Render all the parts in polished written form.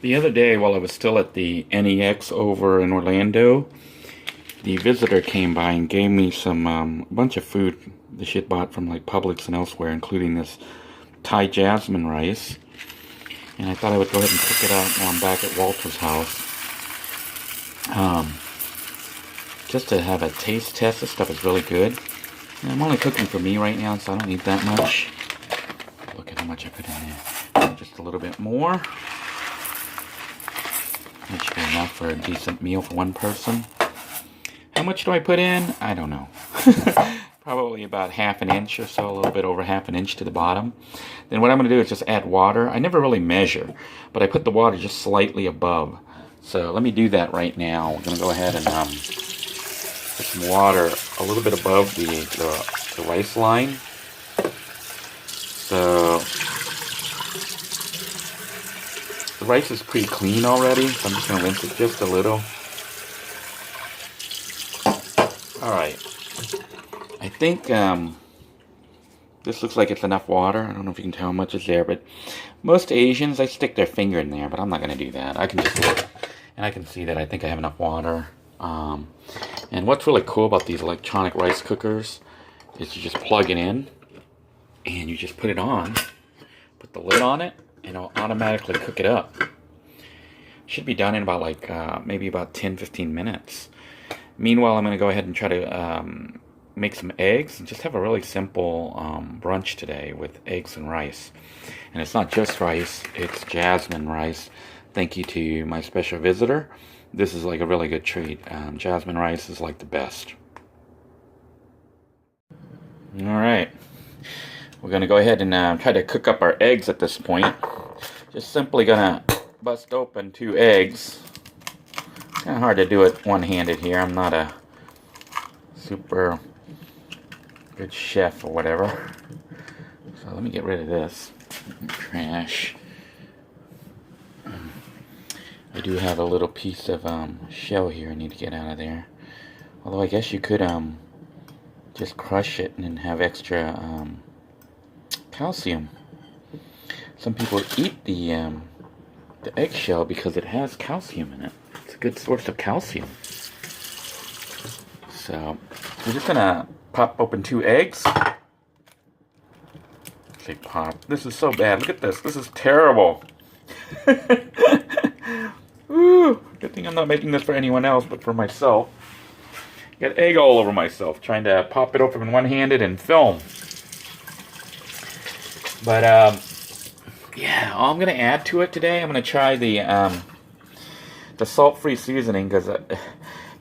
The other day, while I was still at the NEX over in Orlando, the visitor came by and gave me some a bunch of food that she had bought from like Publix and elsewhere, including this Thai jasmine rice. And I thought I would go ahead and cook it up while I'm back at Walter's house. Just to have a taste test. This stuff is really good. And I'm only cooking for me right now, so I don't need that much. Look at how much I put in there. Just a little bit more. That should be enough for a decent meal for one person. How much do I put in? I don't know. Probably about half an inch or so, a little bit over half an inch to the bottom. Then what I'm going to do is just add water. I never really measure, but I put the water just slightly above. So let me do that right now. We're going to go ahead and put some water a little bit above the rice line. So the rice is pretty clean already, so I'm just going to rinse it just a little. Alright, I think this looks like it's enough water. I don't know if you can tell how much is there, but most Asians, they stick their finger in there, but I'm not going to do that. I can just look, and I can see that I think I have enough water. And what's really cool about these electronic rice cookers is you just plug it in, and you just put it on, put the lid on it, and it'll automatically cook it up. Should be done in about like maybe about 10-15 minutes. Meanwhile, I'm going to go ahead and try to make some eggs and just have a really simple brunch today with eggs and rice. And it's not just rice, it's jasmine rice. Thank you to my special visitor. This is like a really good treat. Jasmine rice is like the best. Alright, we're going to go ahead and try to cook up our eggs at this point. Just simply going to bust open 2 eggs. Kind of hard to do it one-handed here. I'm not a super good chef or whatever. So let me get rid of this trash. I do have a little piece of shell here I need to get out of there. Although I guess you could just crush it and then have extra calcium. Some people eat the eggshell because it has calcium in it. It's a good source of calcium. So we're just gonna pop open 2 eggs. Say pop. This is so bad. Look at this. This is terrible. Ooh, good thing I'm not making this for anyone else, but for myself. Got egg all over myself, trying to pop it open one-handed and film. But yeah, all I'm gonna add to it today, I'm gonna try the salt-free seasoning because I'm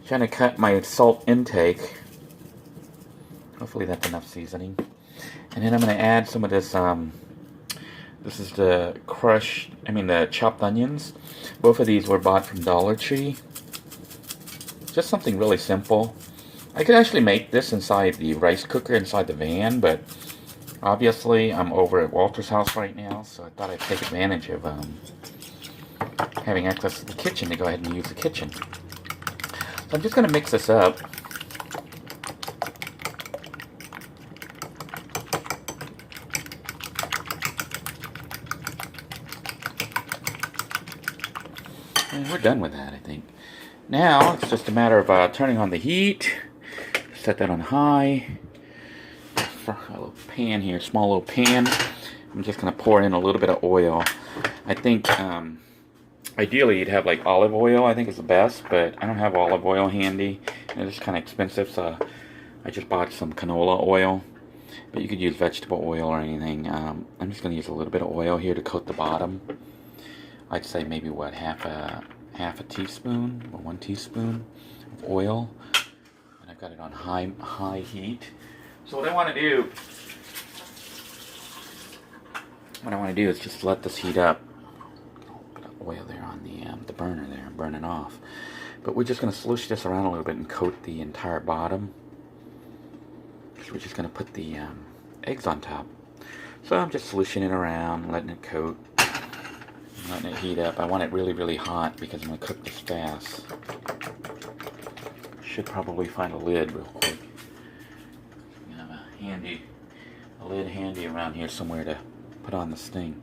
trying to cut my salt intake. Hopefully that's enough seasoning. And then I'm gonna add some of this. This is the the chopped onions. Both of these were bought from Dollar Tree. Just something really simple. I could actually make this inside the rice cooker inside the van, but obviously I'm over at Walter's house right now, so I thought I'd take advantage of having access to the kitchen to go ahead and use the kitchen. So I'm just going to mix this up. And we're done with that, I think. Now, it's just a matter of turning on the heat. Set that on high. For a little pan here, small little pan. I'm just going to pour in a little bit of oil. I think, ideally you'd have like olive oil, I think is the best, but I don't have olive oil handy. And it's kind of expensive, so I just bought some canola oil. But you could use vegetable oil or anything. I'm just going to use a little bit of oil here to coat the bottom. I'd say maybe what, half a teaspoon or 1 teaspoon of oil, and I've got it on high heat. So what I want to do is just let this heat up. Put oil there on the burner there, burn it off. But we're just going to swoosh this around a little bit and coat the entire bottom. So we're just going to put the eggs on top. So I'm just swooshing it around, letting it coat. Letting it heat up. I want it really, really hot because I'm going to cook this fast. Should probably find a lid real quick. I have a lid handy around here somewhere to put on this thing.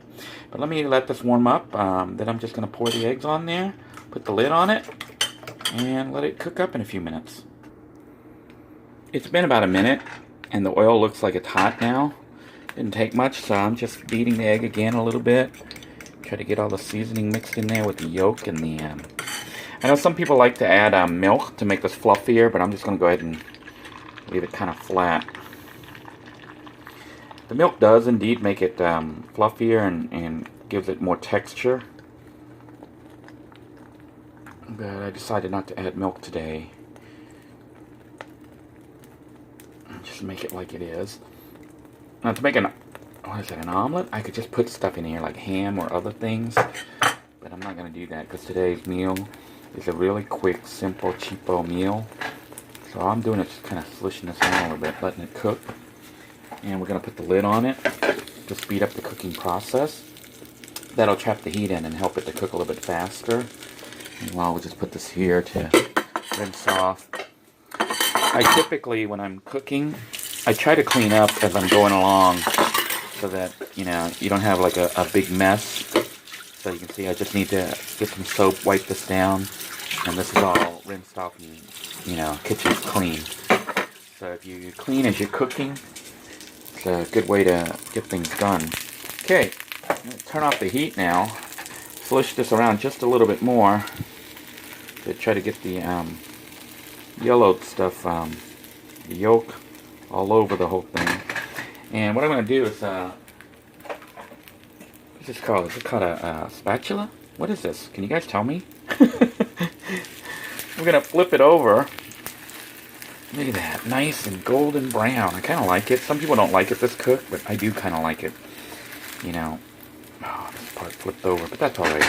But let me let this warm up. Then I'm just going to pour the eggs on there, put the lid on it, and let it cook up in a few minutes. It's been about a minute, and the oil looks like it's hot now. Didn't take much, so I'm just beating the egg again a little bit. Try to get all the seasoning mixed in there with the yolk and the... I know some people like to add milk to make this fluffier, but I'm just going to go ahead and leave it kind of flat. The milk does indeed make it fluffier and gives it more texture. But I decided not to add milk today. Just make it like it is. Now to make an omelet, I could just put stuff in here like ham or other things. But I'm not going to do that because today's meal is a really quick, simple, cheapo meal. So all I'm doing is just kind of slushing this in a little bit, letting it cook. And we're going to put the lid on it to speed up the cooking process. That'll trap the heat in and help it to cook a little bit faster. Meanwhile, we'll just put this here to rinse off. I typically, when I'm cooking, I try to clean up as I'm going along so that, you know, you don't have like a big mess. So you can see I just need to get some soap, wipe this down, and this is all rinsed off and, you know, kitchen's clean. So if you clean as you're cooking, it's a good way to get things done. Okay, turn off the heat now. Slush this around just a little bit more to try to get the yellowed stuff, the yolk, all over the whole thing. And what I'm going to do is, what's this called? Is it called a spatula? What is this? Can you guys tell me? We're going to flip it over. Look at that, nice and golden brown. I kind of like it. Some people don't like it this cooked, but I do kind of like it. You know, oh, this part flipped over, but that's all right.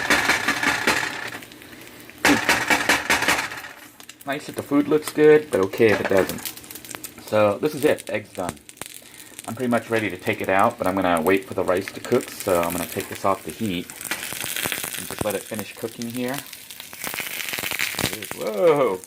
Nice if the food looks good, but okay if it doesn't. So this is it, eggs done. I'm pretty much ready to take it out, but I'm going to wait for the rice to cook, so I'm going to take this off the heat and just let it finish cooking here. Whoa!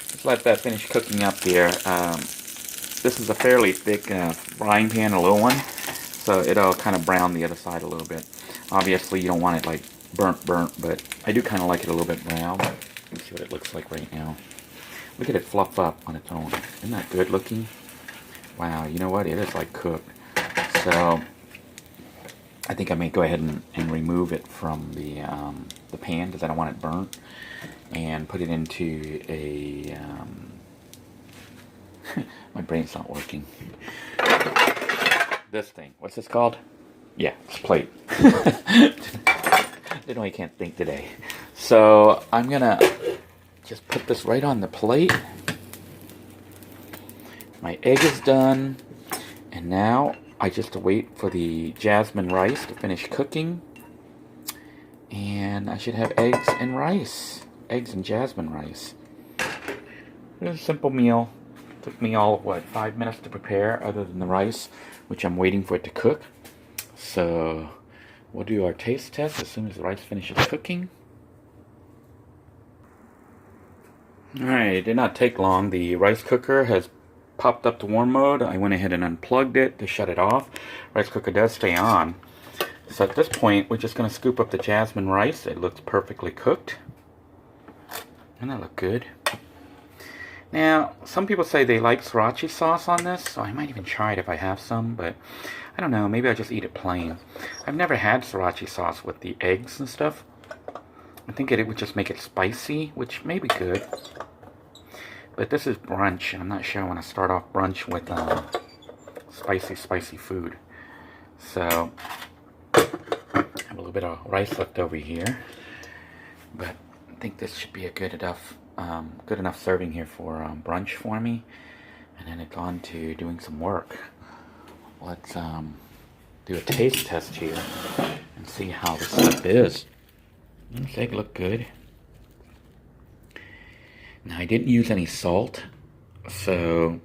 Just let that finish cooking up here. This is a fairly thick frying pan, a little one, so it'll kind of brown the other side a little bit. Obviously, you don't want it like burnt, but I do kind of like it a little bit brown. Let's see what it looks like right now. Look at it fluff up on its own. Isn't that good looking? Wow, you know what? It is like cooked. So I think I may go ahead and remove it from the pan because I don't want it burnt, and put it into a my brain's not working. This thing. What's this called? Yeah, it's a plate. I can't think today. So I'm gonna just put this right on the plate. My egg is done, and now I just wait for the jasmine rice to finish cooking, and I should have eggs and rice. Eggs and jasmine rice. It was a simple meal. Took me all, 5 minutes to prepare, other than the rice, which I'm waiting for it to cook. So we'll do our taste test as soon as the rice finishes cooking. Alright, it did not take long. The rice cooker has popped up to warm mode. I went ahead and unplugged it to shut it off. Rice cooker does stay on. So at this point, we're just going to scoop up the jasmine rice. It looks perfectly cooked. Doesn't that look good? Now, some people say they like sriracha sauce on this, so I might even try it if I have some, but I don't know. Maybe I'll just eat it plain. I've never had sriracha sauce with the eggs and stuff. I think it would just make it spicy, which may be good. But this is brunch, and I'm not sure I want to start off brunch with spicy food. So, I have a little bit of rice left over here. But I think this should be a good enough serving here for brunch for me. And then it's on to doing some work. Let's do a taste test here and see how this stuff is. This egg looked good. Now, I didn't use any salt, so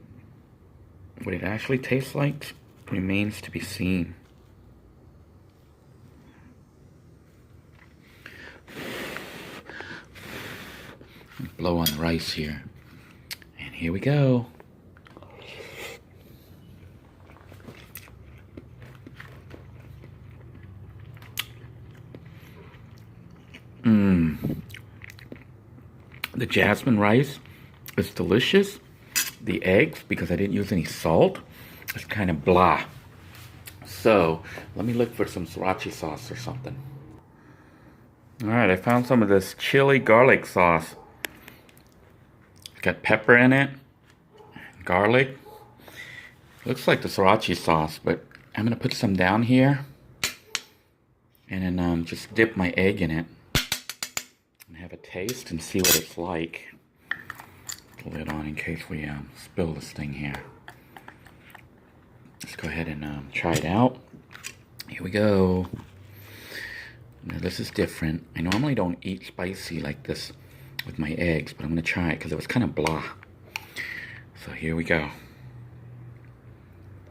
what it actually tastes like remains to be seen. Blow on the rice here. And here we go. Mmm. The jasmine rice is delicious. The eggs, because I didn't use any salt, it's kind of blah. So, let me look for some sriracha sauce or something. Alright, I found some of this chili garlic sauce. It's got pepper in it, garlic. Looks like the sriracha sauce, but I'm going to put some down here. And then just dip my egg in it. And have a taste and see what it's like. Put the lid on in case we spill this thing here. Let's go ahead and try it out. Here we go. Now this is different. I normally don't eat spicy like this with my eggs, but I'm going to try it because it was kind of blah. So here we go.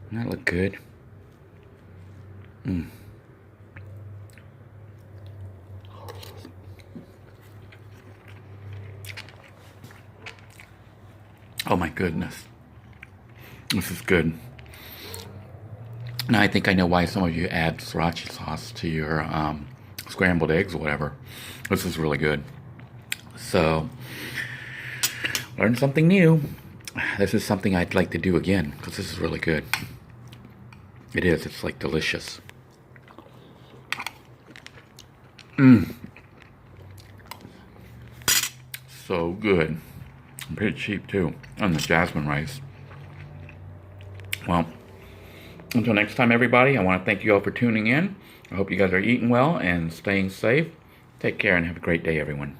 Doesn't that look good? Mmm. Oh my goodness. This is good. Now I think I know why some of you add sriracha sauce to your scrambled eggs or whatever. This is really good. So, learn something new. This is something I'd like to do again because this is really good. It is. It's like delicious. Mmm. So good. Pretty cheap too. On the jasmine rice. Well, until next time, everybody, I want to thank you all for tuning in. I hope you guys are eating well and staying safe. Take care and have a great day, everyone.